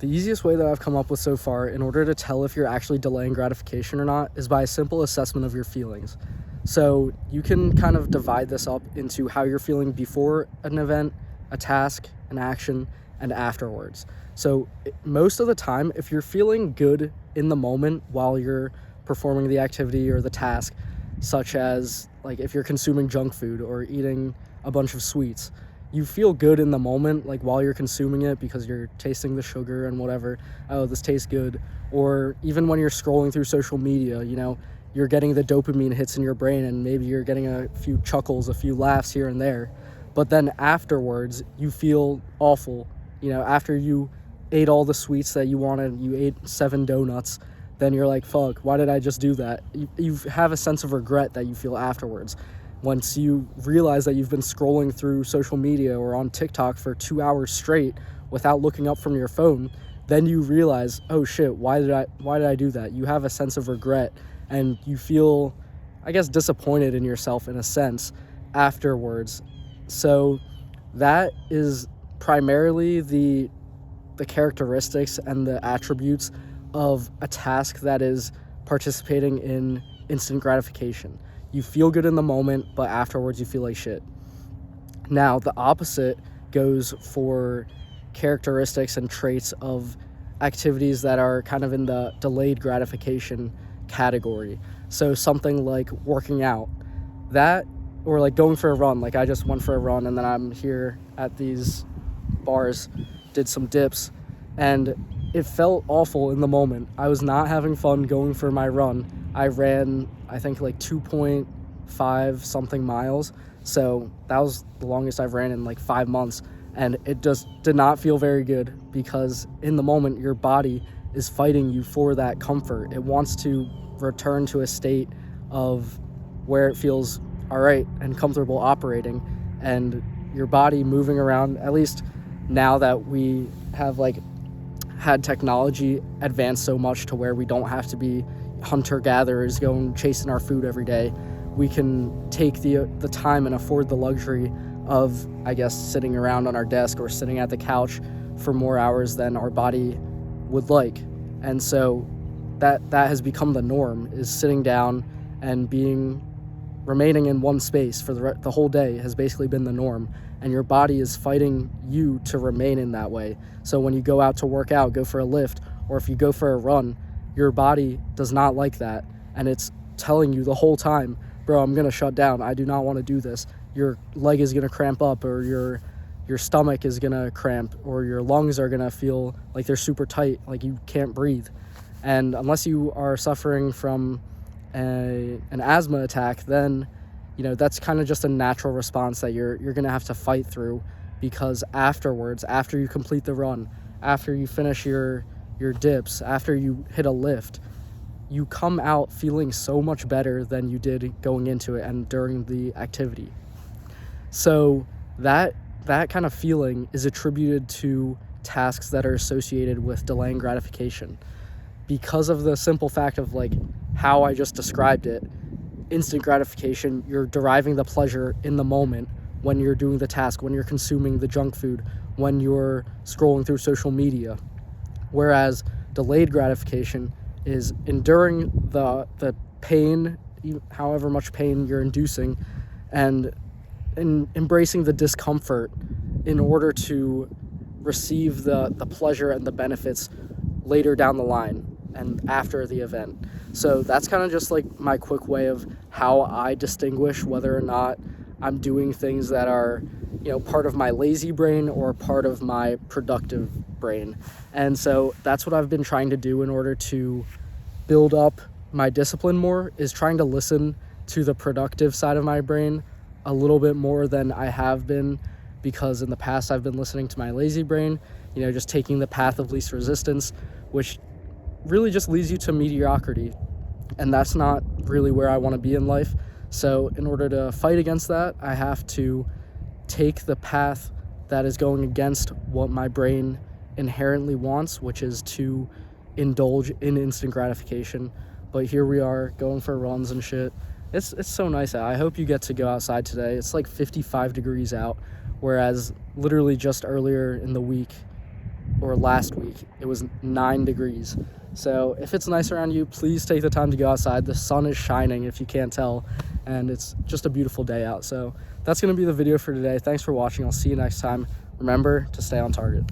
The easiest way that I've come up with so far in order to tell if you're actually delaying gratification or not is by a simple assessment of your feelings. So you can kind of divide this up into how you're feeling before an event, a task, an action, and afterwards. So most of the time, if you're feeling good in the moment while you're performing the activity or the task, such as like if you're consuming junk food or eating a bunch of sweets, you feel good in the moment, like while you're consuming it because you're tasting the sugar and whatever. Oh, this tastes good. Or even when you're scrolling through social media, you're getting the dopamine hits in your brain and maybe you're getting a few chuckles, a few laughs here and there. But then afterwards, you feel awful. After you ate all the sweets that you wanted, you ate 7 donuts, then you're like, fuck, why did I just do that? You have a sense of regret that you feel afterwards. Once you realize that you've been scrolling through social media or on TikTok for 2 hours straight without looking up from your phone, then you realize, oh shit, why did I do that? You have a sense of regret and you feel, I guess, disappointed in yourself in a sense afterwards. So that is primarily the characteristics and the attributes of a task that is participating in instant gratification. You feel good in the moment, but afterwards you feel like shit. Now, the opposite goes for characteristics and traits of activities that are kind of in the delayed gratification category. So something like working out, that, or like going for a run. Like I just went for a run and then I'm here at these bars, did some dips, and it felt awful in the moment. I was not having fun going for my run. I ran, I think, like 2.5 something miles. So that was the longest I've ran in like 5 months. And it just did not feel very good because in the moment, your body is fighting you for that comfort. It wants to return to a state of where it feels all right and comfortable operating. And your body moving around, at least now that we have like had technology advance so much to where we don't have to be hunter-gatherers going chasing our food every day, we can take the time and afford the luxury of, I guess, sitting around on our desk or sitting at the couch for more hours than our body would like. And so that has become the norm, is sitting down and remaining in one space for the whole day has basically been the norm. And your body is fighting you to remain in that way. So when you go out to work out, go for a lift, or if you go for a run, your body does not like that. And it's telling you the whole time, bro, I'm going to shut down. I do not want to do this. Your leg is going to cramp up, or your stomach is going to cramp, or your lungs are going to feel like they're super tight, like you can't breathe. And unless you are suffering from an asthma attack, then that's kind of just a natural response that you're going to have to fight through, because afterwards, after you complete the run, after you finish your dips, after you hit a lift, you come out feeling so much better than you did going into it and during the activity. So that kind of feeling is attributed to tasks that are associated with delaying gratification. Because of the simple fact of like how I just described it, instant gratification, you're deriving the pleasure in the moment when you're doing the task, when you're consuming the junk food, when you're scrolling through social media. Whereas delayed gratification is enduring the pain, however much pain you're inducing, and embracing the discomfort in order to receive the pleasure and the benefits later down the line and after the event. So that's kind of just like my quick way of how I distinguish whether or not I'm doing things that are, part of my lazy brain or part of my productive brain. And so that's what I've been trying to do in order to build up my discipline more, is trying to listen to the productive side of my brain a little bit more than I have been, because in the past I've been listening to my lazy brain, just taking the path of least resistance, which really just leads you to mediocrity. And that's not really where I want to be in life. So in order to fight against that, I have to take the path that is going against what my brain inherently wants, which is to indulge in instant gratification. But here we are going for runs and shit. It's so nice out. I hope you get to go outside today. It's like 55 degrees out, whereas literally just earlier in the week or last week, it was 9 degrees. So if it's nice around you, please take the time to go outside. The sun is shining, if you can't tell, and it's just a beautiful day out. So that's going to be the video for today. Thanks for watching. I'll see you next time. Remember to stay on target.